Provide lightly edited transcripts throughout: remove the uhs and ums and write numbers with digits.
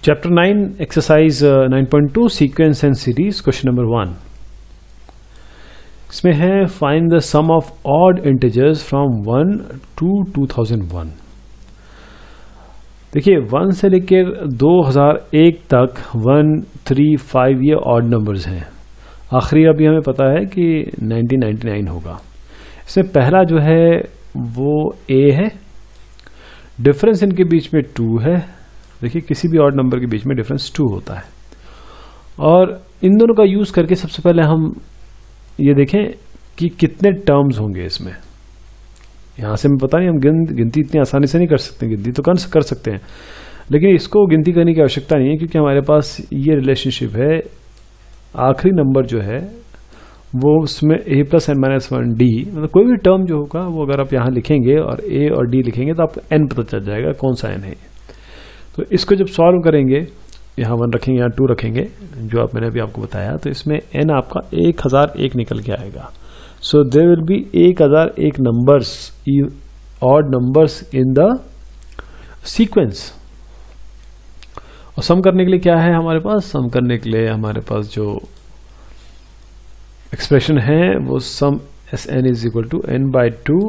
Chapter 9, exercise 9.2, sequence and series, question number 1. इसमें है find the sum of odd integers from 1 to 2001. देखिए 1 से लेकर 2001 तक 1, 3, 5 ये ऑड नंबर्स हैं. आखिरी अभी हमें पता है कि 1999 होगा. इसमें पहला जो है वो A है. डिफरेंस इनके बीच में 2 है. देखिए किसी भी ऑड नंबर के बीच में डिफरेंस 2 होता है. और इन दोनों का यूज करके सबसे पहले हम ये देखें कि कितने टर्म्स होंगे इसमें. यहां से हमें पता नहीं, हम गिनती इतनी आसानी से नहीं कर सकते. गिनती तो कर सकते हैं, लेकिन इसको गिनती करने की आवश्यकता नहीं है, क्योंकि हमारे पास ये रिलेशनशिप है. आखिरी नंबर जो है वो उसमें a plus n minus 1 d, मतलब कोई भी टर्म जो होगा वो अगर आप यहाँ लिखेंगे और a और d लिखेंगे तो आपको n पता चल जाएगा कौन सा n है. तो इसको जब सॉल्व करेंगे, यहाँ 1 रखेंगे, यहाँ 2 रखेंगे, जो मैंने अभी आपको बताया, तो इसमें n आपका 1001 निकल के आएगा. So there will be 1001 numbers, odd numbers in the sequence. और सम करने के लिए क्या है हमारे पास? सम करने के लिए हमारे पास जो एक्सप्रेशन है वो sum Sn is equal to n by 2,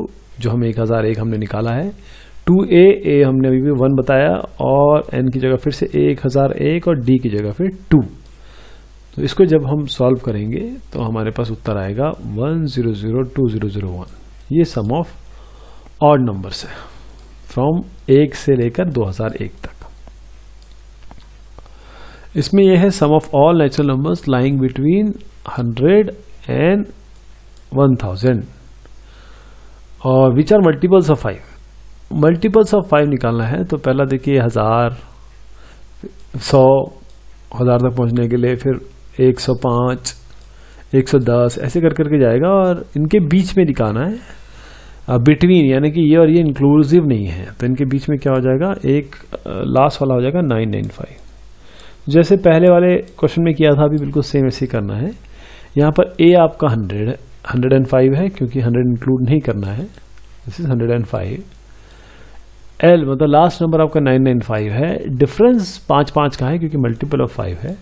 जो हमें 1001 हमने निकाला है. 2a हमने अभी भी 1 बताया, और n की जगह फिर से 1001 और d की जगह फिर 2. तो इसको जब हम सॉल्व करेंगे तो हमारे पास उत्तर आएगा 1002001. ये सम ऑफ ऑड नंबर्स है फ्रॉम 1 से लेकर 2001 तक. इसमें यह है sum of all natural numbers lying between 100 and 1000 और which are multiples of 5. Multiples of 5 निकालना है तो पहला देखिए 1000, 100, 1000 तक पहुंचने के लिए फिर 105, 110 ऐसे कर करके जाएगा, और इनके बीच में निकालना है बिटवीन, यानी कि ये और ये इंक्लूसिव नहीं है, तो इनके बीच में क्या हो जाएगा, एक लास्ट वाला हो जाएगा 995. जैसे पहले वाले क्वेश्चन में किया था, अभी बिल्कुल सेम ऐसे ही करना है. यहाँ पर a आपका 105 है, क्योंकि 100 इंक्लूड नहीं करना है. This is 105. L मतलब लास्ट नंबर आपका 995 है. डिफरेंस 5 का है, क्योंकि मल्टीपल ऑफ 5 है.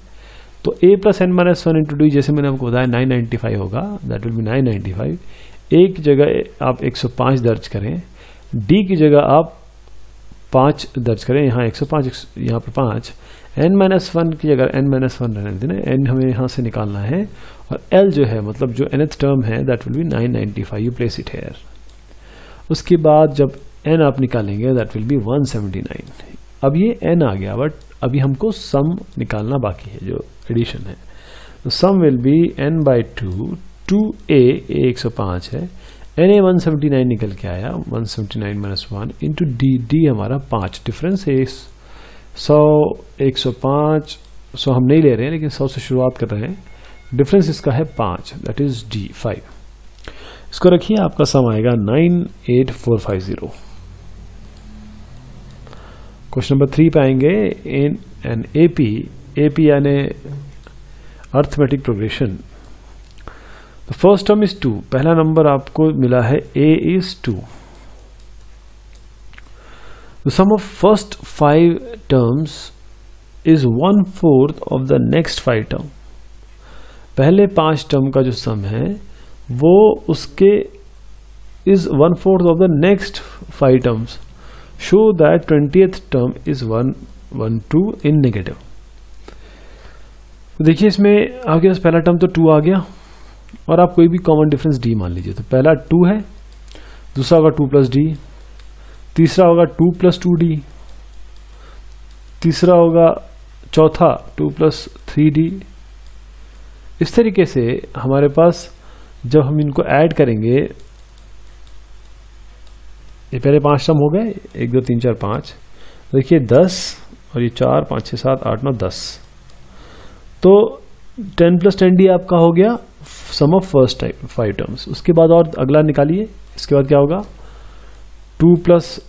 तो a plus n minus 1 into D, जैसे मैंने आपको बताया 995 होगा. That will be 995. a की जगह आप 105 दर्ज करें, d की जगह आप 5 दर्ज करें. यहाँ 105, यहाँ पर 5. n माइनस 1 की जगह n माइनस 1 रहने देना. n हमें यहाँ से निकालना है, और l जो है मतलब जो nth टर्म है that will be 995. You place it here. उसके बाद जब n आप निकालेंगे दैट विल बी 179. अब ये n आ गया, बट अभी हमको सम निकालना बाकी है, जो एडिशन है. तो sum will be n by 2, 2a 105 है, na 179 निकल के आया, 179 माइनस 1 इंटू डी हमारा 5. डिफरेंस है 100, 105, 100 हम नहीं ले रहे हैं, लेकिन 100 से शुरुआत कर रहे हैं. डिफरेंस इसका है 5, दैट इज d 5. इसको रखिए, आपका सम आएगा 98450. क्वेश्चन नंबर 3 पे आएंगे. इन एन एपी यानी arithmetic progression. The first term is 2. पहला नंबर आपको मिला है a is 2. The sum of first 5 terms is 1/4 of the next 5 term. पहले 5 टर्म का जो सम है वो उसके is 1/4 of the next 5 terms. Show that 20th term is 112 in negative. तो देखिए इसमें आपके पास पहला टर्म तो 2 आ गया, और आप कोई भी कॉमन डिफरेंस d मान लीजिए. तो पहला 2 है, दूसरा होगा 2 प्लस d, तीसरा होगा 2 प्लस 2d, तीसरा होगा चौथा 2 प्लस 3d. इस तरीके से हमारे पास जब हम इनको ऐड करेंगे, ये पहले 5 टर्म हो गए, 1 2 3 4 5. देखिए 10 और ये 4 5 6 7 8 9 10. तो 10 प्लस 10d आपका हो गया सम ऑफ फर्स्ट 5 टर्म्स. उसके बाद और अगला निकालिए. इसके बाद क्या होगा, 2 plus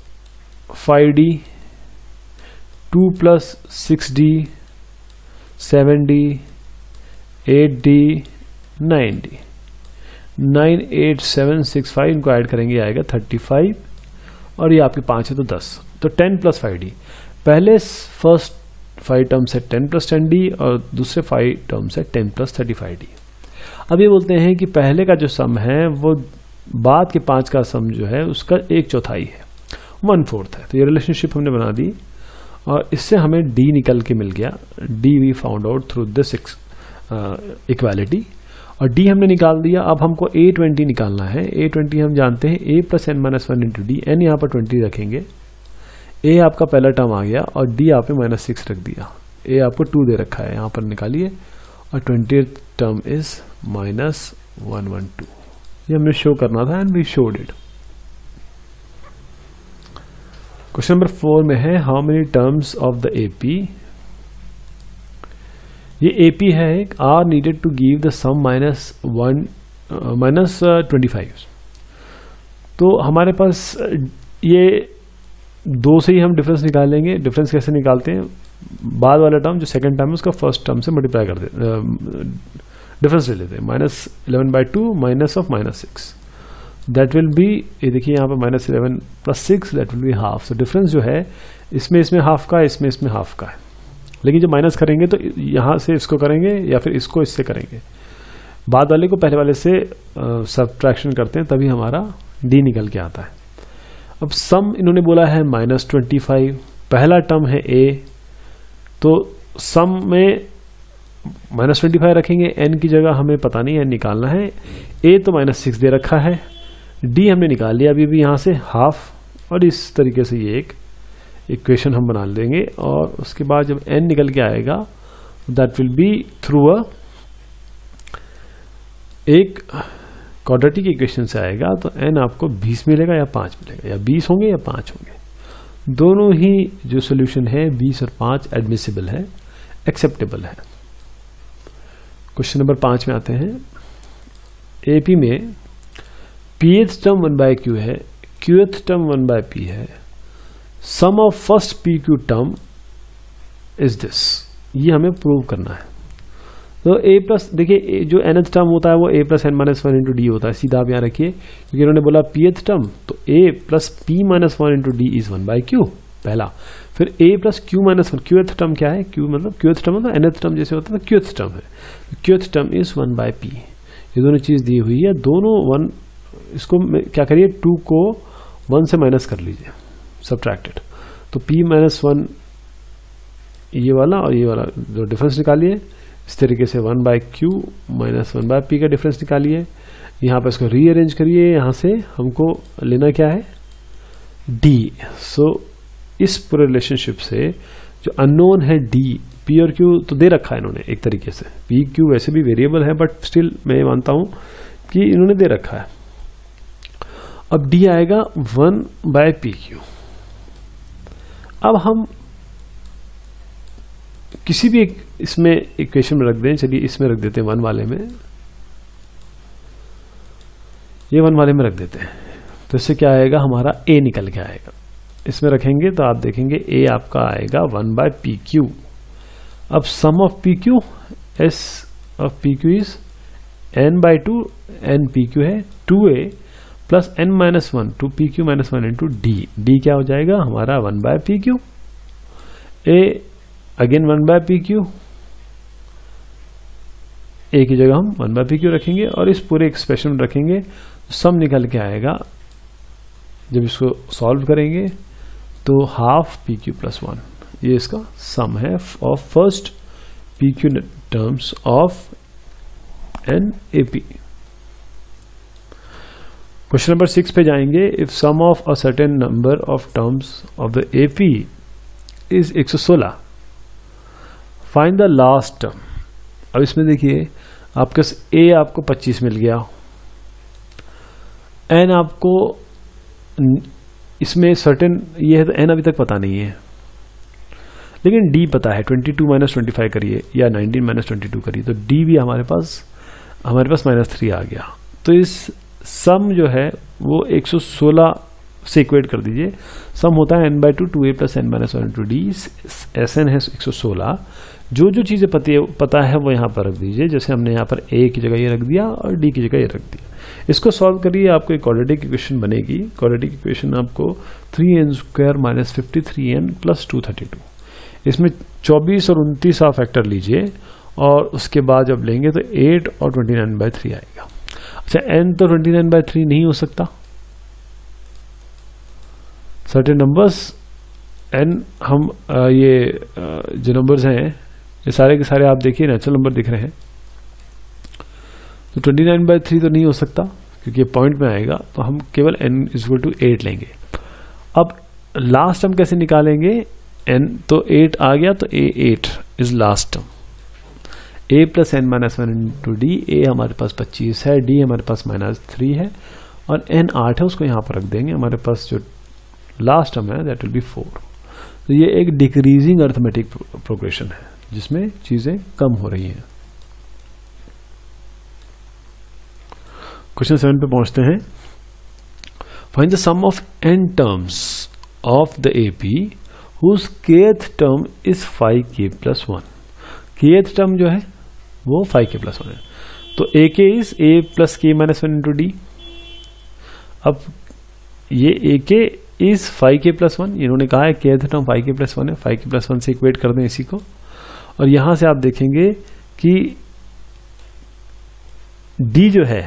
5d, 2 plus 6d, 7d, 8d, 9d. 9 8 7 6 5 इनको ऐड करेंगे, आएगा 35, और ये आपके 5 है तो 10. तो 10 प्लस 5d. पहले फर्स्ट 5 टर्म्स है 10 + 10d और दूसरे 5 टर्म्स है 10 + 35d। अब ये बोलते हैं कि पहले का जो सम है वो बाद के 5 का सम जो है उसका 1/4 है, 1/4 है। तो ये रिलेशनशिप हमने बना दी और इससे हमें d निकल के मिल गया। d we found out through this equality और d हमने निकाल दिया। अब हमको a20 निकालना है। a20 हम जानते हैं a + n - 1 × d, n यहाँ पर 20 रखेंगे, a आपका पहला टर्म आ गया और d आपने -6 रख दिया। a आपको 2 दे रखा है, यहाँ पर निकालिए और 20th टर्म इज -112। ये हमने शो करना था and we showed it. Question number 4 में है how many terms of the AP। ये AP है एक, are needed to give the sum -25। तो हमारे पास ये 2 से ही हम डिफरेंस निकालेंगे। डिफरेंस कैसे निकालते हैं, बाद वाला टर्म जो सेकंड टर्म है उसका फर्स्ट टर्म से मल्टीप्लाई कर देते, डिफरेंस ले लेते हैं। -11/2 -6 दैट विल बी, ये देखिए यहाँ पर -11 + 6 दैट विल बी हाफ। तो डिफरेंस जो है इसमें हाफ का है, इसमें हाफ का है। लेकिन जब माइनस करेंगे तो यहाँ से इसको करेंगे या फिर इसको इससे करेंगे, बाद वाले को पहले वाले से सब्ट्रैक्शन करते हैं तभी हमारा d निकल के आता है। अब सम इन्होंने बोला है -25, पहला टर्म है a, तो सम में -25 रखेंगे, n की जगह हमें पता नहीं n निकालना है। a तो -6 दे रखा है, d हमने निकाल लिया अभी भी यहाँ से हाफ, और इस तरीके से ये एक इक्वेशन हम बना लेंगे। और उसके बाद जब n निकल के आएगा दैट विल बी थ्रू एक क्वाड्रेटिक इक्वेशन से आएगा। तो n आपको 20 मिलेगा या 5 मिलेगा, या 20 होंगे या 5 होंगे। दोनों ही जो सोल्यूशन है 20 और 5 एडमिसिबल है, एक्सेप्टेबल है। क्वेश्चन नंबर 5 में आते हैं। AP में pth टर्म 1/q है, qth टर्म 1/p है, sum of first PQ term is this, ये हमें प्रूव करना है। तो a+, देखिए जो nth टर्म होता है वो a + n - 1 × d होता है, सीधा आप यहाँ रखिए, क्योंकि इन्होंने बोला pth टर्म, तो a + p - 1 × d is 1/q पहला। फिर a + q - 1, qth टर्म क्या है, q मतलब qth टर्म मतलब nth टर्म जैसे होता है, qth टर्म है, qth टर्म इज 1/p। ये दोनों चीज दी हुई है, दोनों 1, इसको क्या करिए 2 को 1 से माइनस कर लीजिए, सब्ट्रैक्टेड। तो p - 1 ये वाला और ये वाला जो डिफरेंस निकालिए, इस तरीके से 1/q - 1/p का डिफरेंस निकालिए। यहाँ पर इसको रीअरेंज करिए, यहाँ से हमको लेना क्या है d। सो इस पूरे रिलेशनशिप से जो अननोन है d, p और q तो दे रखा है इन्होंने एक तरीके से, p q वैसे भी वेरिएबल है बट स्टिल मैं मानता हूं कि इन्होंने दे रखा है। अब d आएगा 1/pq। अब हम किसी भी एक इसमें इक्वेशन में रख दें, चलिए इसमें रख देते हैं 1 वाले में, ये 1 वाले में रख देते हैं। तो इससे क्या आएगा, हमारा a निकल के आएगा। इसमें रखेंगे तो आप देखेंगे a आपका आएगा 1/pq। अब sum of pq, s of pq is n/2, n pq है 2a + n - 1 2pq - 1 × d। d क्या हो जाएगा हमारा 1/pq, a again 1/pq, a की जगह हम 1/pq रखेंगे और इस पूरे एक्सप्रेशन में रखेंगे, सम निकल के आएगा। जब इसको सॉल्व करेंगे तो ½ pq + 1, ये इसका सम है of first pq terms of an AP। Question number 6 पे जाएंगे। If sum of a certain number of terms of the AP is 116, find the last term. अब इसमें देखिए आपके a आपको 25 मिल गया, n आपको इसमें सर्टेन ये है तो n अभी तक पता नहीं है, लेकिन d पता है। 22 - 25 करिए या 19 - 22 करिए, तो d भी हमारे पास -3 आ गया। तो इस सम जो है वो 116 से इक्वेट कर दीजिए। सम होता है n/2 2a + n - 1 × d, Sn है 116। जो जो चीजें पता है वो यहाँ पर रख दीजिए, जैसे हमने यहाँ पर a की जगह ये रख दिया और d की जगह ये रख दिया। इसको सॉल्व करिए, आपको एक क्वाड्रेटिक इक्वेशन बनेगी। क्वाड्रेटिक इक्वेशन आपको 3n² - 53n + 232। इसमें 24 और 29 आप फैक्टर लीजिए और उसके बाद जब लेंगे तो 8 और 29/3 आएगा। अच्छा, n तो 29/3 नहीं हो सकता। सर्टेन नंबर्स n हम ये जो नंबर्स हैं ये सारे के सारे आप देखिए नेचुरल नंबर दिख रहे हैं, तो 29/3 तो नहीं हो सकता क्योंकि ये पॉइंट में आएगा, तो हम केवल n = 8 लेंगे। अब लास्ट टर्म कैसे निकालेंगे? n तो 8 आ गया तो a8 is last term, a + n-1 × d। a हमारे पास 25 है, d हमारे पास -3 है और n 8 है, उसको यहाँ पर रख देंगे। हमारे पास जो लास्ट टर्म है दैट विल बी 4। तो ये एक डिक्रीजिंग अर्थमेटिक प्रोग्रेशन है जिसमें चीजें कम हो रही हैं। क्वेश्चन 7 पे पहुंचते हैं। Find the sum of n terms of the AP whose kth term is 5k + 1। kth term जो है वो 5k + 1 है, तो ak is a + k-1 × d। अब ये ak इज 5k + 1, इन्होंने कहा है kth टर्म 5k + 1 है, 5k + 1 से इक्वेट कर दें इसी को, और यहां से आप देखेंगे कि d जो है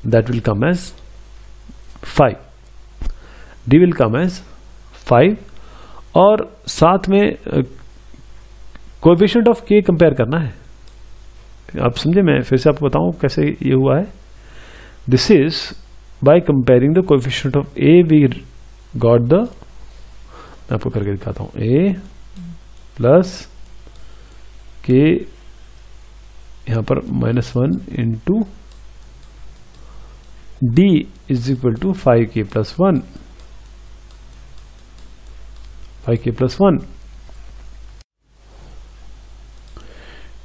that will come as 5, d will come as 5, और साथ में कोएफिशिएंट ऑफ k कंपेयर करना है। आप समझे, मैं फिर से आपको बताऊं कैसे ये हुआ है। This is by comparing the coefficient of a we got the, मैं आपको करके दिखाता हूं, a + k यहां पर -1 × d = 5k + 1, 5k + 1।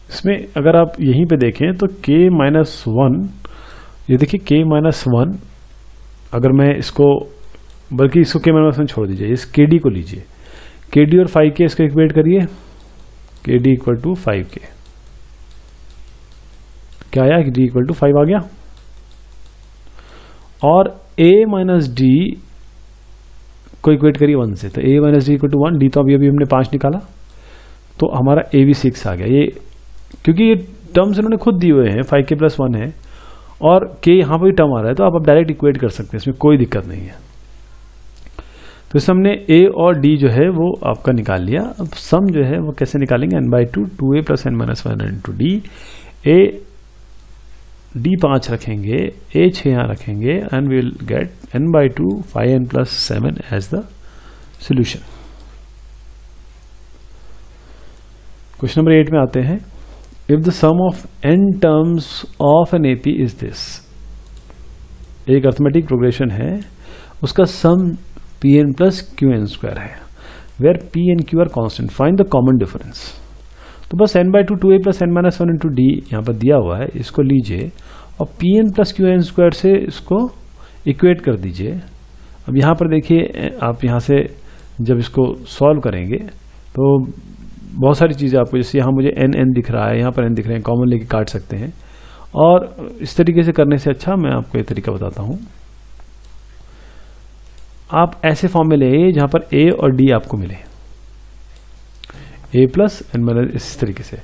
इसमें अगर आप यहीं पे देखें तो k-1, ये देखिए k-1, अगर मैं इसको, बल्कि इसको k-1 छोड़ दीजिए, इस kd को लीजिए, kd और 5k इसको इक्वेट करिए, kd = 5k, क्या आया? d = 5 आ गया। और a - d को इक्वेट करिए 1 से, तो a - d = 1, d तो अभी हमने 5 निकाला, तो हमारा a भी 6 आ गया। ये क्योंकि ये टर्म्स इन्होंने खुद दिए हुए हैं, 5k + 1 है और k यहाँ पर भी टर्म आ रहा है, तो आप डायरेक्ट इक्वेट कर सकते हैं, इसमें कोई दिक्कत नहीं है। तो इस हमने a और d जो है वो आपका निकाल लिया। अब सम जो है वो कैसे निकालेंगे? n/2 2a + n-1 × d, d 5 रखेंगे, a 6 यहाँ रखेंगे, and we will get n/2 5n + 7 as the solution. Question number 8 में आते हैं। If the sum of n terms of an AP is this, एक अर्थमेटिक प्रोग्रेशन है, उसका सम pn + qn² है, where p and q are constant, find the common difference. तो बस n/2 2a + n-1 × d यहाँ पर दिया हुआ है, इसको लीजिए और pn + qn² से इसको इक्वेट कर दीजिए। अब यहाँ पर देखिए, आप यहाँ से जब इसको सॉल्व करेंगे तो बहुत सारी चीज़ें आपको, जैसे यहाँ मुझे n दिख रहा है, यहाँ पर n दिख रहे हैं, कॉमन लेके काट सकते हैं। और इस तरीके से करने से अच्छा मैं आपको ये तरीका बताता हूँ। आप ऐसे फॉर्म में ले जहाँ पर a और d आपको मिले, a + n-, इस तरीके से।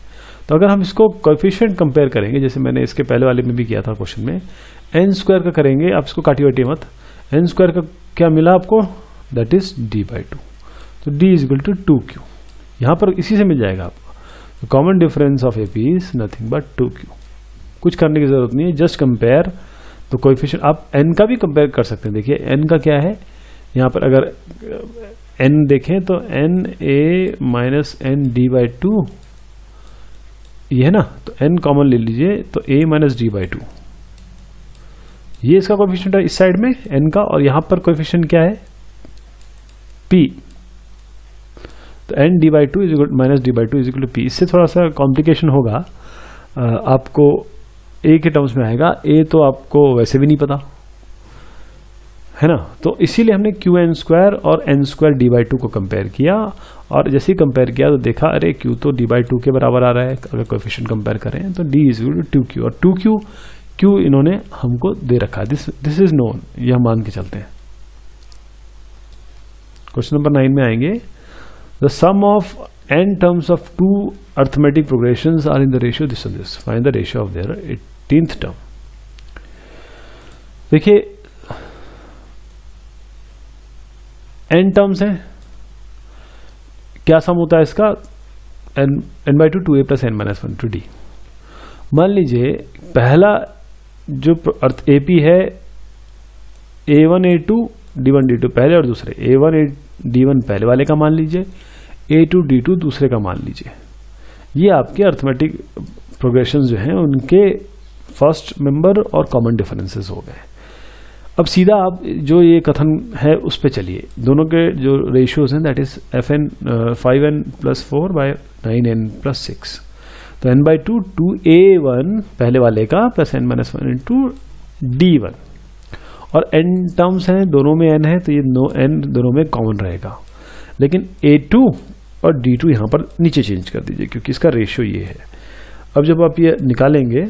तो अगर हम इसको कोएफिशिएंट कंपेयर करेंगे, जैसे मैंने इसके पहले वाले में भी किया था क्वेश्चन में, n² का करेंगे, आप इसको काटी वाटिए मत, n² का क्या मिला आपको? दैट इज d/2, तो d = 2q, यहाँ पर इसी से मिल जाएगा आपको। Common difference of AP is nothing but 2q। कुछ करने की जरूरत नहीं है, जस्ट कंपेयर। तो कोएफिशिएंट आप n का भी कंपेयर कर सकते हैं। देखिए n का क्या है, यहाँ पर अगर n देखें तो na - n d/2 ये है ना, तो n कॉमन ले लीजिए, तो a - d/2 ये इसका कोएफिशिएंट है इस साइड में n का, और यहां पर कोएफिशिएंट क्या है? p। तो n d/2 - d/2 = p। इससे थोड़ा सा कॉम्प्लिकेशन होगा, आपको a के टर्म्स में आएगा, a तो आपको वैसे भी नहीं पता है ना, तो इसीलिए हमने qn² और n² d/2 को कंपेयर किया, और जैसे ही कंपेयर किया तो देखा अरे q तो d/2 के बराबर आ रहा है, अगर कोएफिशिएंट कंपेयर करें तो d = 2q, और 2q इन्होंने हमको दे रखा है, दिस इज नोन, ये हम मान के चलते हैं। क्वेश्चन नंबर 9 में आएंगे। The sum of n terms of two arithmetic progressions are in the ratio this and this. Find the ratio of their 18th term. देखिए n टर्म्स है, क्या सम होता है इसका, n by 2 2a plus n minus 1 to d. मान लीजिए पहला जो अर्थ AP है a1 a2 d1 d2 पहले और दूसरे, a1 d1 पहले वाले का मान लीजिए, a2 d2 दूसरे का मान लीजिए. ये आपके अर्थमेटिक प्रोग्रेशन जो हैं उनके फर्स्ट मेंबर और कॉमन डिफरेंसेस हो गए. अब सीधा आप जो ये कथन है उस पे चलिए. दोनों के जो रेशियोज हैं that is fn 5n plus 4 by 9n plus 6. तो n by 2 2a1 पहले वाले का plus n minus 1 into d1. और n टर्म्स हैं, दोनों में n है, तो ये n दोनों में कॉमन रहेगा. लेकिन a2 और d2 यहाँ पर नीचे चेंज कर दीजिए क्योंकि इसका रेशियो ये है. अब जब आप ये निकालेंगे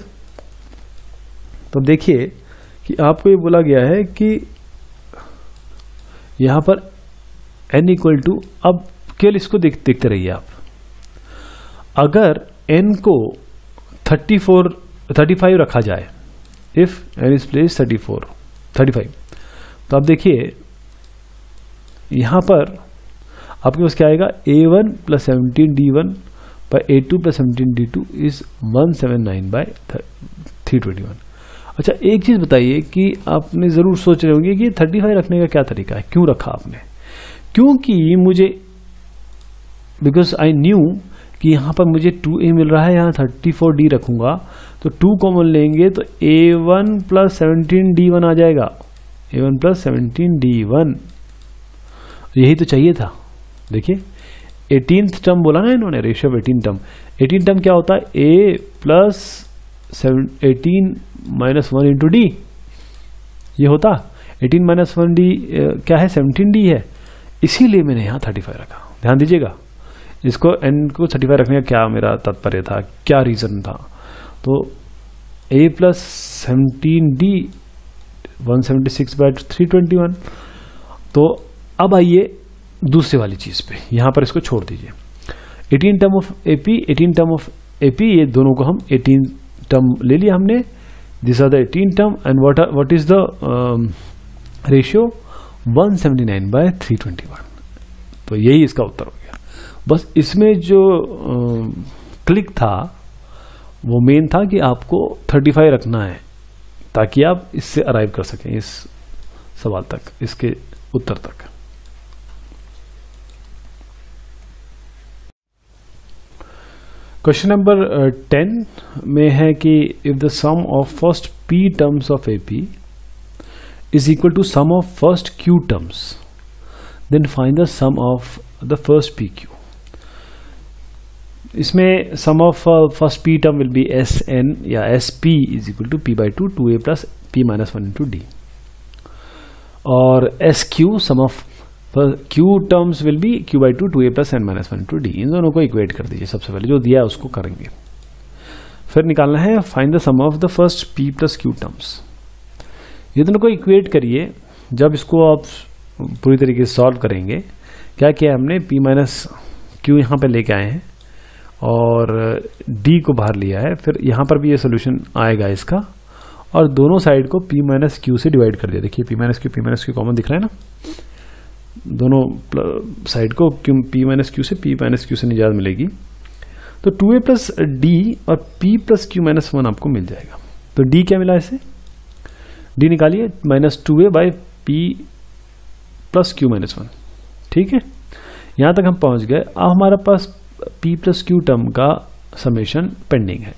तो देखिए कि आपको ये बोला गया है कि यहां पर n इक्वल टू, अब केवल इसको देखते रहिए आप. अगर n को 35 रखा जाए, इफ n इज प्लेस 35, तो आप देखिए यहां पर आपके पास क्या आएगा, a1 plus 17 d1 by a2 plus 17 d2 is 179 by 321. अच्छा, एक चीज बताइए कि आपने जरूर सोच रहे होंगे कि 35 रखने का क्या तरीका है, क्यों रखा आपने. क्योंकि मुझे, बिकॉज आई न्यू कि यहां पर मुझे 2a मिल रहा है, यहां 34d रखूंगा तो 2 कॉमन लेंगे तो a1 प्लस 17 d1 आ जाएगा. a1 प्लस 17 d1, यही तो चाहिए था. देखिए 18th टर्म बोला ना इन्होंने, रेशियो ऑफ 18 टर्म. 18 टर्म क्या होता है, a plus 18 minus 1 into D. ये होता 18 माइनस 1 डी क्या है, 17d है. इसीलिए मैंने यहाँ 35 रखा. ध्यान दीजिएगा, इसको n को 35 रखने का क्या मेरा तात्पर्य था, क्या रीजन था. तो a प्लस 17d 176 बाई 321. तो अब आइए दूसरे वाली चीज पे, यहां पर इसको छोड़ दीजिए. 18 term of AP, 18 term of AP, ये दोनों को हम 18 टर्म ले लिया हमने. This are the 18 term and what is the ratio, 179 by 321. तो यही इसका उत्तर हो गया. बस इसमें जो क्लिक था वो मेन था कि आपको 35 रखना है ताकि आप इससे अराइव कर सकें इस सवाल तक, इसके उत्तर तक. क्वेश्चन नंबर 10 में है कि if the sum of first p terms of AP is equal to sum of first q terms, then find the sum of the first PQ. इसमें sum of first p term will be Sn या SP is equal to p by 2 2a plus p minus 1 into d. और SQ sum of Q terms will be q by 2 2a plus n minus 1 into d. इन दोनों को equate कर दीजिए. सबसे पहले जो दिया है उसको करेंगे, फिर निकालना है find the sum of the first p plus q terms. ये दोनों को इक्वेट करिए. जब इसको आप पूरी तरीके से सॉल्व करेंगे, क्या किया हमने, p माइनस q यहाँ पे लेके आए हैं और d को बाहर लिया है. फिर यहाँ पर भी ये सोल्यूशन आएगा इसका, और दोनों साइड को p माइनस क्यू से डिवाइड कर दिया. देखिए p माइनस क्यू कॉमन दिख रहा है ना, दोनों साइड को p माइनस क्यू से p माइनस क्यू से निजात मिलेगी. तो 2a प्लस d और p प्लस q माइनस 1 आपको मिल जाएगा. तो d क्या मिला इसे, d निकालिए, minus 2a by p plus q minus 1. ठीक है, यहां तक हम पहुंच गए. अब हमारे पास p प्लस q टर्म का समेशन पेंडिंग है.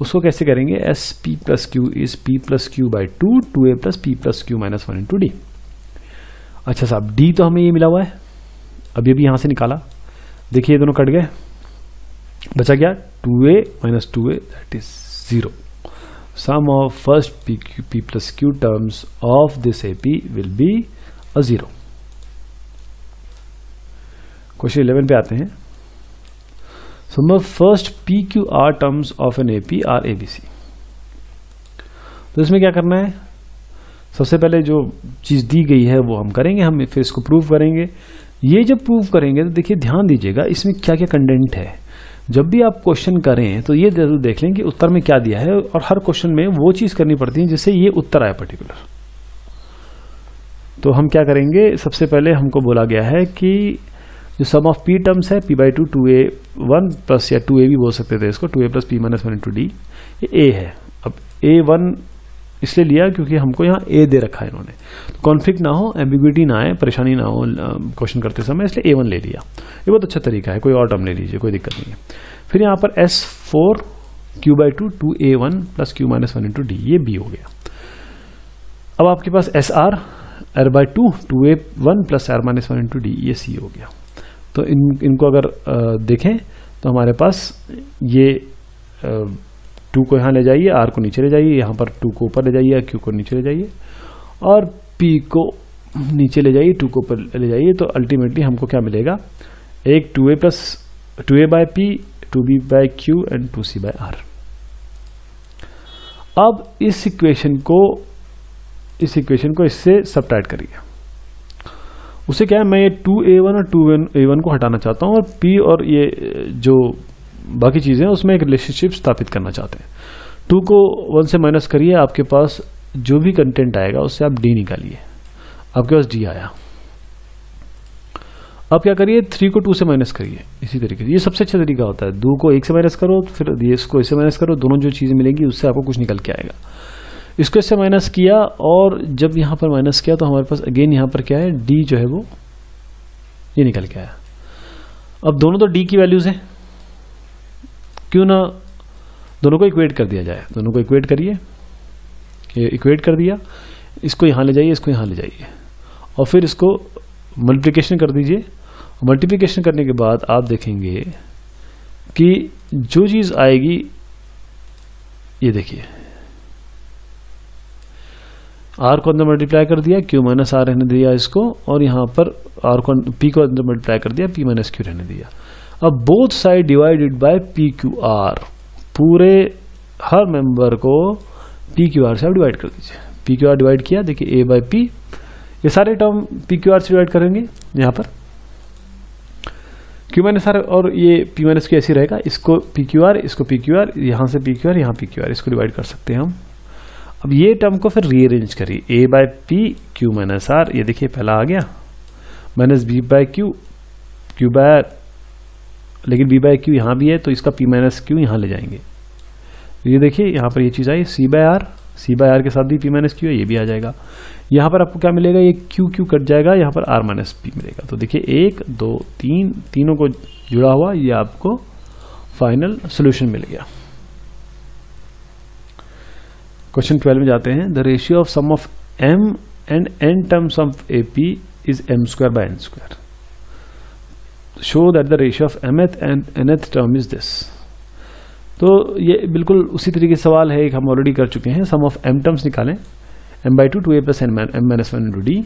उसको कैसे करेंगे, S p plus Q is p plus Q by 2 2a plus p plus Q minus 1 into D. अच्छा साहब, d तो हमें ये मिला हुआ है, अभी अभी यहां से निकाला. देखिए ये दोनों कट गए, बचा क्या 2a minus 2a that is 0. Sum of first p plus Q terms of this AP will be a 0. Question 11 पे आते हैं. Sum of first PQR terms of an AP are ABC. तो इसमें क्या करना है, सबसे पहले जो चीज दी गई है वो हम करेंगे, हम फिर इसको प्रूव करेंगे. ये जब प्रूव करेंगे तो देखिए ध्यान दीजिएगा इसमें क्या क्या कंटेंट है। जब भी आप क्वेश्चन करें तो ये जरूर देख लें कि उत्तर में क्या दिया है, और हर क्वेश्चन में वो चीज करनी पड़ती है जिससे ये उत्तर आए पर्टिकुलर। तो हम क्या करेंगे, सबसे पहले हमको बोला गया है कि जो सम ऑफ पी टर्म्स है p/2 2a1 प्लस, या 2a भी बोल सकते थे इसको, 2a plus p minus 1 into D, ये a है। अब a1 इसलिए लिया क्योंकि हमको यहाँ a दे रखा है इन्होंने, तो कॉन्फ्लिक्ट ना हो, एम्बिग्युइटी ना आए, परेशानी ना हो क्वेश्चन करते समय, इसलिए a1 ले लिया। ये बहुत अच्छा तरीका है, कोई और टर्म ले लीजिए, कोई दिक्कत नहीं है। फिर यहाँ पर s4 q/2 2a1 plus q minus 1 into D, ये b हो गया। अब आपके पास sr r/2 2a1 plus r minus 1 into D, ये c हो गया। तो इनको अगर देखें तो हमारे पास ये 2 को यहाँ ले जाइए, r को नीचे ले जाइए, यहाँ पर 2 को ऊपर ले जाइए, q को नीचे ले जाइए, और p को नीचे ले जाइए, 2 को ऊपर ले जाइए। तो अल्टीमेटली हमको क्या मिलेगा, एक 2a plus 2a by p, 2b by q and 2c by r। अब इस इक्वेशन को इससे सबट्रैक्ट करिए। उसे क्या है, मैं ये 2a1 और 2a1 को हटाना चाहता हूं, और p और ये जो बाकी चीजें हैं उसमें एक रिलेशनशिप स्थापित करना चाहते हैं। 2 को 1 से माइनस करिए, आपके पास जो भी कंटेंट आएगा उससे आप d निकालिए, आपके पास d आया। अब क्या करिए, 3 को 2 से माइनस करिए, इसी तरीके से। ये सबसे अच्छा तरीका होता है, 2 को 1 से माइनस करो, फिर इसको इससे माइनस करो, दोनों जो चीजें मिलेंगी उससे आपको कुछ निकल के आएगा। इसको इससे माइनस किया, और जब यहां पर माइनस किया तो हमारे पास अगेन यहां पर क्या है, d जो है वो ये निकल के आया। अब दोनों तो d की वैल्यूज हैं, क्यों ना दोनों को इक्वेट कर दिया जाए। दोनों को इक्वेट करिए, इक्वेट कर दिया, इसको यहां ले जाइए, इसको यहां ले जाइए, और फिर इसको मल्टीप्लिकेशन कर दीजिए। मल्टीप्लिकेशन करने के बाद आप देखेंगे कि जो चीज आएगी, ये देखिए r को अंदर मल्टीप्लाई कर दिया, q माइनस r रहने दिया इसको, और यहां पर r को p को अंदर मल्टीप्लाई कर दिया, p माइनस q रहने दिया। अब both side divided by pqr, पूरे हर मेंबर को pqr से आप डिवाइड कर दीजिए। pqr डिवाइड किया, देखिए a बाय p, ये सारे टर्म pqr से डिवाइड करेंगे यहाँ पर, q माइनस r, और ये p माइनस q ऐसे रहेगा, इसको pqr, इसको pqr, यहाँ से pqr, यहाँ pqr, इसको डिवाइड कर सकते हैं हम। अब ये टर्म को फिर रीअरेंज करिए, a by p q minus r, ये देखिए पहला आ गया, minus b by q, q by r, लेकिन b बाय q यहाँ भी है तो इसका p माइनस q यहाँ ले जाएंगे। ये देखिए यहाँ पर ये चीज आई, c by r, c by r के साथ भी p माइनस q है, ये भी आ जाएगा। यहाँ पर आपको क्या मिलेगा, ये q कट जाएगा, यहाँ पर r माइनस p मिलेगा। तो देखिए 1 2 3, तीनों को जुड़ा हुआ, ये आपको फाइनल सोल्यूशन मिल गया। क्वेश्चन 12 में जाते हैं। The ratio of sum of m and n terms of AP is m square by n square. Show that the ratio of mth and nth term is this. तो ये बिल्कुल उसी तरीके सवाल है, एक हम ऑलरेडी कर चुके हैं। सम ऑफ m टर्म्स निकालें, m/2 2a plus m minus 1 into D.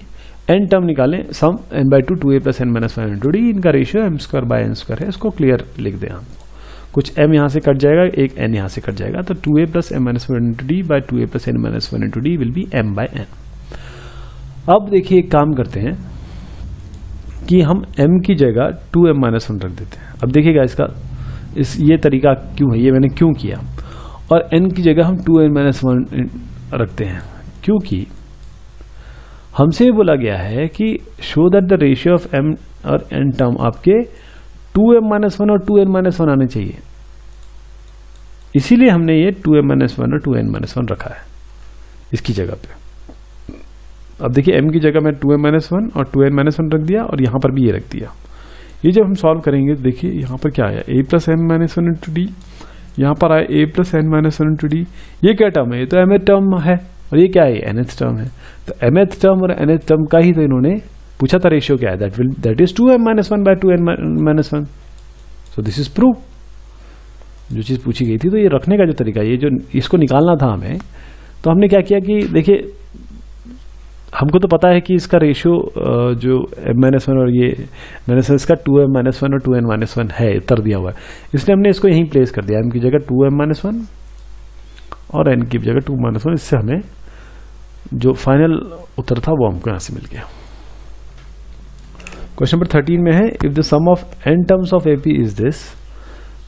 n term निकालें, sum m/2 2a plus n minus 1 into D, इनका ratio m square by n square है। इसको क्लियर लिख दें हम, कुछ m यहाँ से कट जाएगा, एक n यहाँ से कट जाएगा, तो 2a plus m minus 1 into d by 2a plus n minus 1 into d will be m by n। अब देखिए एक काम करते हैं कि हम m की जगह 2m माइनस 1 रख देते हैं। अब देखिएगा इसका ये तरीका क्यों है, ये मैंने क्यों किया, और n की जगह हम 2n माइनस 1 रखते हैं, क्योंकि हमसे ये बोला गया है कि show that the ratio of m और n टर्म आपके 2m माइनस 1 और 2n माइनस 1 आने चाहिए, इसीलिए हमने ये 2m माइनस 1 और 2n माइनस 1 रखा है इसकी जगह पे। अब देखिए m की जगह मैं 2m माइनस 1 और 2n माइनस 1 रख दिया, और यहाँ पर भी ये रख दिया। ये जब हम सॉल्व करेंगे देखिए यहाँ पर क्या आया, a plus m minus 1 into D, यहाँ पर आया a plus n minus 1 into D. ये क्या टर्म है, ये तो mth टर्म है, और ये क्या है, nth टर्म है। तो mth टर्म और nth टर्म का ही तो इन्होंने पूछा था रेशियो क्या है, that is 2m minus 1 by 2n minus 1। So this is prove. जो चीज पूछी गई थी, तो ये रखने का जो तरीका, ये जो इसको निकालना था हमें, तो हमने क्या किया कि देखिए हमको तो पता है कि इसका रेशियो जो m माइनस 1 और ये माइनस इसका 2m माइनस 1 और 2n माइनस 1 है, उत्तर दिया हुआ है, इसलिए हमने इसको यहीं प्लेस कर दिया, m की जगह 2m माइनस 1 और n की जगह 2 माइनस 1। इससे हमें जो फाइनल उत्तर था वो हमको यहाँ से मिल गया। क्वेश्चन नंबर 13 में है if the sum of n terms of AP is this,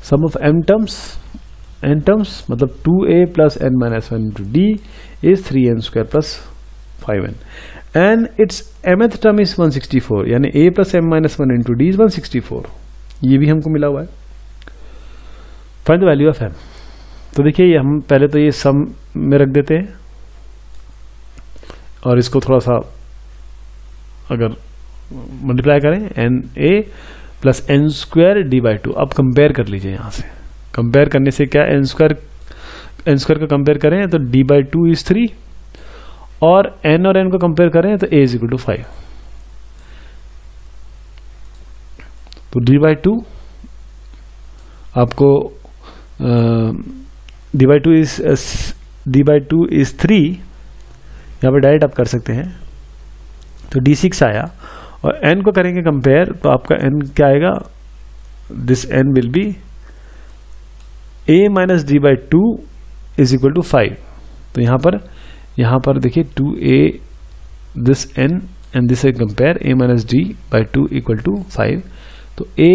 sum of n terms मतलब 2a plus n minus 1 into d is 3n square plus 5n and its mth term is 164, यानी a plus m minus 1 into d is 164, ये भी हमको मिला हुआ है। Find the value of m। तो देखिए ये हम पहले तो ये सम में रख देते हैं और इसको थोड़ा सा अगर मल्टीप्लाई करें n a plus n square d by 2। अब कंपेयर कर लीजिए, यहां से कंपेयर करने से क्या एन स्क्वायर का कंपेयर करें तो डी बाई 2 इज 3 और एन को कंपेयर करें तो ए इज इक्वल टू 5। तो डी बाई 2 आपको डी बाई टू इज 3, यहाँ पर डायरेक्ट आप कर सकते हैं, तो d6 आया और n को करेंगे कंपेयर तो आपका n क्या आएगा, this n will be a minus d by 2 is equal to 5। तो यहाँ पर देखिए 2a this n and this compare a minus d by 2 equal to 5, तो a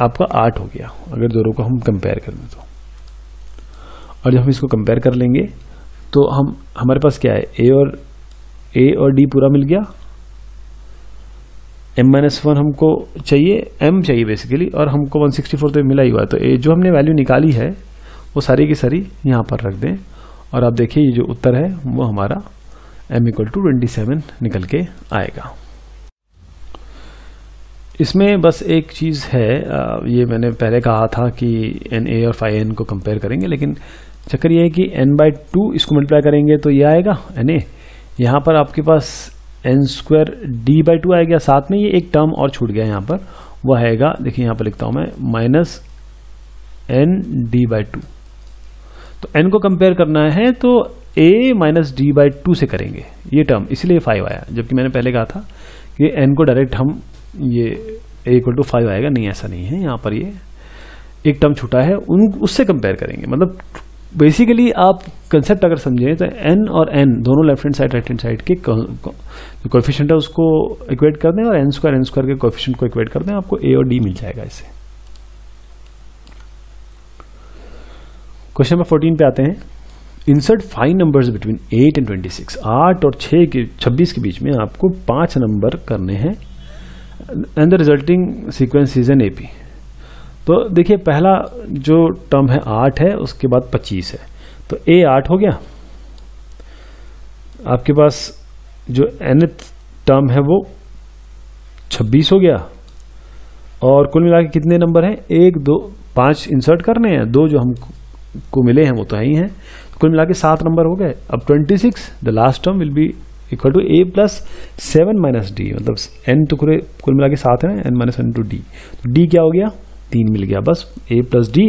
आपका 8 हो गया अगर दोनों को हम कंपेयर कर दें तो। और जब हम इसको कंपेयर कर लेंगे तो हमारे पास क्या है, a और d पूरा मिल गया, m-1 हमको चाहिए, m चाहिए बेसिकली, और हमको 164 तो मिला ही हुआ है। तो ये जो हमने वैल्यू निकाली है वो सारी की सारी यहाँ पर रख दें और आप देखिए ये जो उत्तर है वो हमारा m इक्वल टू 27 निकल के आएगा। इसमें बस एक चीज़ है, ये मैंने पहले कहा था कि na और 5n को कंपेयर करेंगे, लेकिन चक्कर ये है कि n बाई 2 इसको मल्टीप्लाई करेंगे तो ये आएगा na, यहाँ पर आपके पास n स्क्वायर डी बाई 2 आएगा, साथ में ये एक टर्म और छूट गया यहाँ पर, वो आएगा, देखिए यहाँ पर लिखता हूँ मैं माइनस n डी बाई 2। तो n को कंपेयर करना है तो a माइनस डी बाई 2 से करेंगे ये टर्म, इसलिए 5 आया, जबकि मैंने पहले कहा था कि n को डायरेक्ट हम ये a इक्वल टू 5 आएगा, नहीं ऐसा नहीं है, यहाँ पर ये एक टर्म छूटा है उससे कंपेयर करेंगे। मतलब बेसिकली आप कंसेप्ट अगर समझें तो n और n दोनों left hand side right hand side के जो कोएफिशिएंट है उसको इक्वेट कर दें और n स्क्वायर के कोएफिशिएंट को इक्वेट कर दें, आपको a और d मिल जाएगा इससे। क्वेश्चन नंबर 14 पे आते हैं। Insert 5 numbers between 8 and 26। 8 और 26 के बीच में आपको 5 नंबर करने हैं and the resulting sequence is an AP। तो देखिए पहला जो टर्म है 8 है, उसके बाद 25 है, तो a 8 हो गया, आपके पास जो nth टर्म है वो 26 हो गया, और कुल मिला के कितने नंबर हैं, 1 2 5 इंसर्ट करने हैं, 2 जो हमको मिले हैं वो तो है ही हैं, तो कुल मिला के 7 नंबर हो गए। अब 26 the last term will be equal to a plus 7 minus d, मतलब n तो कुल मिला के 7 है, n माइनस 1 टू डी, तो d क्या हो गया 3 मिल गया, बस a plus D,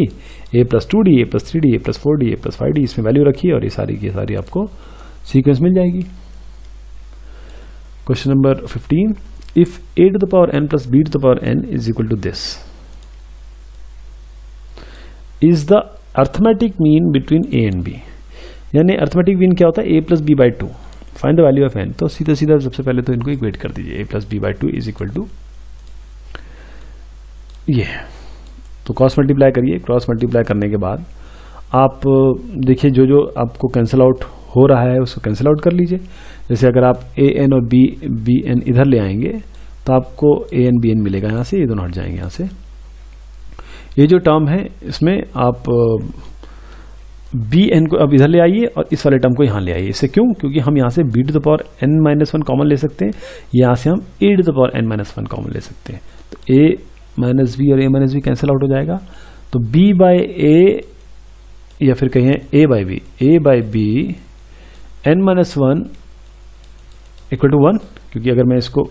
a plus 2d, a plus 3d, a plus 4d, a plus 5d, इसमें वैल्यू रखी और ये सारी की सारी आपको सीक्वेंस मिल जाएगी। Question number 15, if a to the power n plus b to the power n is equal to this, is the arithmetic mean between a and b। यानी अर्थमेटिक मीन क्या होता है, a plus b by 2, find the value of n। तो सीधा सीधा सबसे पहले तो इनको इक्वेट कर दीजिए, a plus b by 2 is equal to ये, तो क्रॉस मल्टीप्लाई करिए, क्रॉस मल्टीप्लाई करने के बाद आप देखिए जो जो आपको कैंसिल आउट हो रहा है उसको कैंसिल आउट कर लीजिए। जैसे अगर आप ए एन और बी एन इधर ले आएंगे तो आपको ए एन बी एन मिलेगा, यहाँ से ये दोनों हट जाएंगे यहाँ से। ये जो टर्म है इसमें आप बी एन को अब इधर ले आइए और इस वाले टर्म को यहाँ ले आइए। इससे क्यों, क्योंकि हम यहाँ से B to the power N minus 1 common ले सकते हैं, यहाँ से हम A to the power N minus 1 common ले सकते हैं, तो ए माइनस बी और A minus B cancel out हो जाएगा, तो b बाई ए या फिर कहें a by b, a by b n minus 1 equal to 1, क्योंकि अगर मैं इसको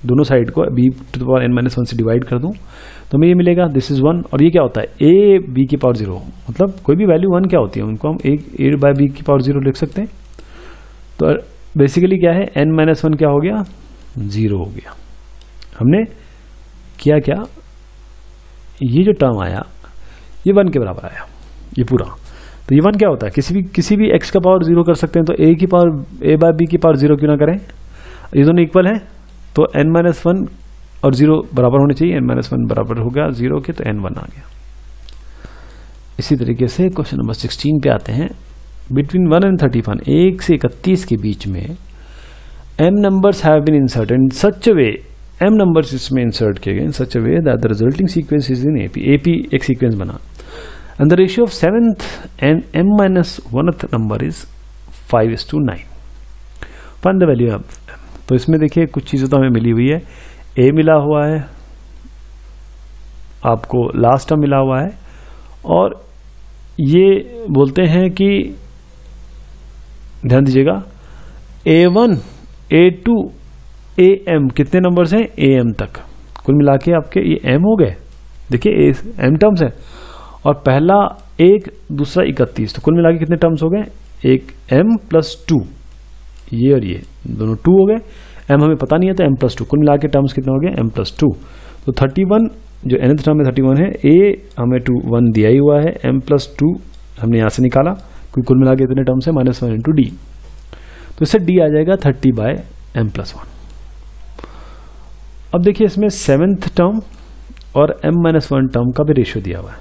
दोनों साइड को b to the power n minus 1 से डिवाइड कर दूं तो हमें ये मिलेगा दिस इज 1, और ये क्या होता है a b की पावर 0, मतलब कोई भी वैल्यू 1 क्या होती है उनको हम a बाई बी की पावर 0 लिख सकते हैं। तो बेसिकली क्या है n माइनस 1 क्या हो गया 0 हो गया। हमने क्या क्या, ये जो टर्म आया ये 1 के बराबर आया ये पूरा, तो ये 1 क्या होता है, किसी भी x का पावर 0 कर सकते हैं, तो a बाई बी की पावर 0 क्यों ना करें, ये दोनों इक्वल है, तो n माइनस 1 और 0 बराबर होने चाहिए, n-1 बराबर हो गया 0 के, तो n1 आ गया। इसी तरीके से क्वेश्चन नंबर 16 पे आते हैं। बिटवीन 1 and 31, 1 से 31 के बीच में m numbers have been inserted in such a way, m numbers इसमें insert किए गए in such a way that the resulting sequence is in AP। AP एक sequence बना, and the ratio of 7th and m-1th number is 5:9। find the value of m। तो इसमें देखिए कुछ चीज़ें तो हमें मिली हुई है, a मिला हुआ है, आपको लास्ट टर्म मिला हुआ है, और ये बोलते हैं कि ध्यान दीजिएगा A1, A2, AM कितने नंबर्स हैं, AM तक, कुल मिला के आपके ये M हो गए। देखिए M टर्म्स है, और पहला 1, दूसरा 31, तो कुल मिला के कितने टर्म्स हो गए, एक M + 2, ये और ये दोनों 2 हो गए। M हमें पता नहीं है तो M + 2, कुल मिला के टर्म्स कितने हो गए, M + 2। तो 31 जो nth टर्म में 31 है, A हमें 1 दिया ही हुआ है, M + 2 हमने यहाँ से निकाला, क्योंकि कुल मिला के इतने टर्म्स है, -1 × D, तो इससे D आ जाएगा 30/m + 1। अब देखिए इसमें 7th टर्म और m-1 टर्म का भी रेशियो दिया हुआ है,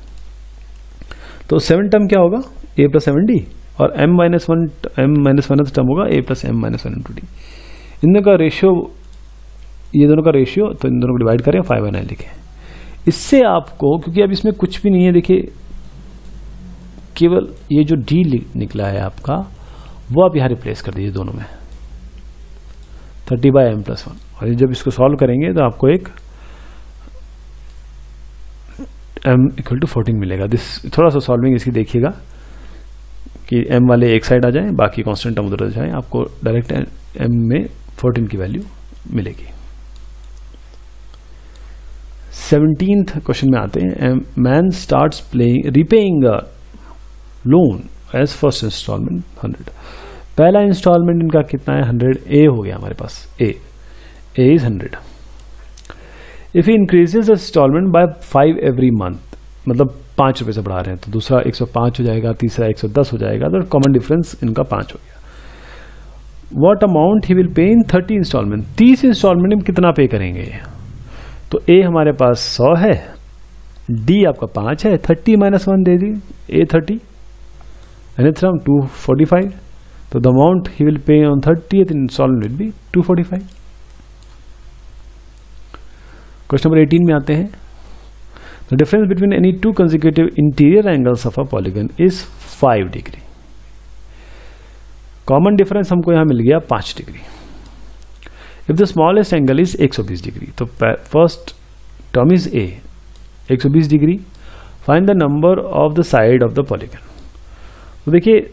तो 7 टर्म क्या होगा, A + 7D, और m-1th टर्म होगा A + m-1 × D। इन दोनों का रेशियो, ये दोनों का रेशियो, तो इन दोनों को डिवाइड करें, 5/9 लिखें। इससे आपको, क्योंकि अब इसमें कुछ भी नहीं है, देखिए केवल ये जो D निकला है आपका, वो आप यहाँ रिप्लेस कर दीजिए दोनों में, 30/m + 1, और जब इसको सॉल्व करेंगे तो आपको एक m = 14 मिलेगा। थोड़ा सा सॉल्विंग इसकी देखिएगा कि m वाले एक साइड आ जाएं, बाकी कांस्टेंट टर्म उधर जाएं, आपको डायरेक्ट m में 14 की वैल्यू मिलेगी। 17th क्वेश्चन में आते हैं। Man starts repaying loan as first installment 100। पहला इंस्टॉलमेंट इनका कितना है, 100। ए हो गया हमारे पास, A is 100। If he increases installment by 5 every month, मतलब 5 रुपए से बढ़ा रहे हैं, तो दूसरा 105 हो जाएगा, तीसरा 110 हो जाएगा, तो कॉमन डिफरेंस इनका 5 हो गया। व्हाट अमाउंट ही विल पे इन 30 इंस्टॉलमेंट, 30 इंस्टॉलमेंट में कितना पे करेंगे, तो ए हमारे पास 100 है, डी आपका 5 है, 30 - 1 दे दी, ए 30, nth term 245, तो the amount he will pay on 30th installment will be 245। Question number 18 में आते हैं। The difference between any 2 consecutive interior angles of a polygon is 5 degree. Common difference हमको यहां मिल गया 5 degree. If the smallest angle is 120 degree, तो first term is A 120 degree, find the number of the side of the polygon. तो देखिए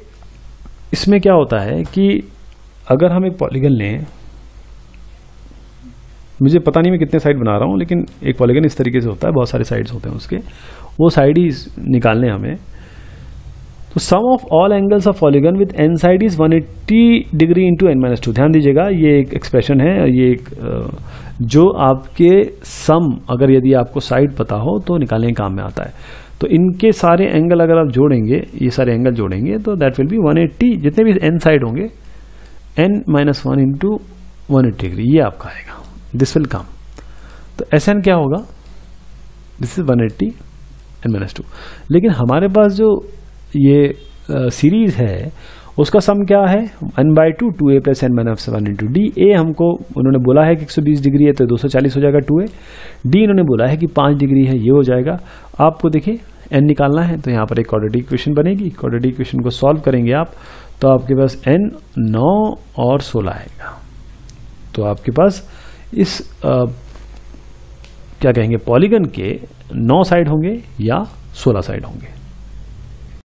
इसमें क्या होता है कि अगर हम एक पॉलीगन लें, मुझे पता नहीं मैं कितने साइड बना रहा हूं, लेकिन एक पॉलीगन इस तरीके से होता है, बहुत सारे साइड्स होते हैं उसके, वो साइड ही निकालने हमें। तो sum of all angles of polygon with N side is 180 degree into n-2। ध्यान दीजिएगा, ये एक एक्सप्रेशन है, ये एक जो आपके सम, अगर यदि आपको साइड पता हो तो निकालने के काम में आता है। तो इनके सारे एंगल अगर आप जोड़ेंगे, ये सारे एंगल जोड़ेंगे, तो दैट विल बी 180, जितने भी n साइड होंगे n-1 इंटू 180 डिग्री, ये आपका आएगा, दिस विल कम। तो Sn क्या होगा, दिस इज 180 n-2। लेकिन हमारे पास जो ये सीरीज है उसका सम क्या है, 1/2 2a + n-1 इंटू डी। ए हमको उन्होंने बोला है कि 120 डिग्री है, तो 240 हो जाएगा 2a। डी इन्होंने बोला है कि 5 डिग्री है, ये हो जाएगा। आपको देखिए n निकालना है, तो यहाँ पर एक क्वाड्रेटिक इक्वेशन बनेगी। क्वाड्रेटिक इक्वेशन को सॉल्व करेंगे आप, तो आपके पास n 9 और 16 आएगा। तो आपके पास इस क्या कहेंगे, पॉलीगन के 9 साइड होंगे या 16 साइड होंगे।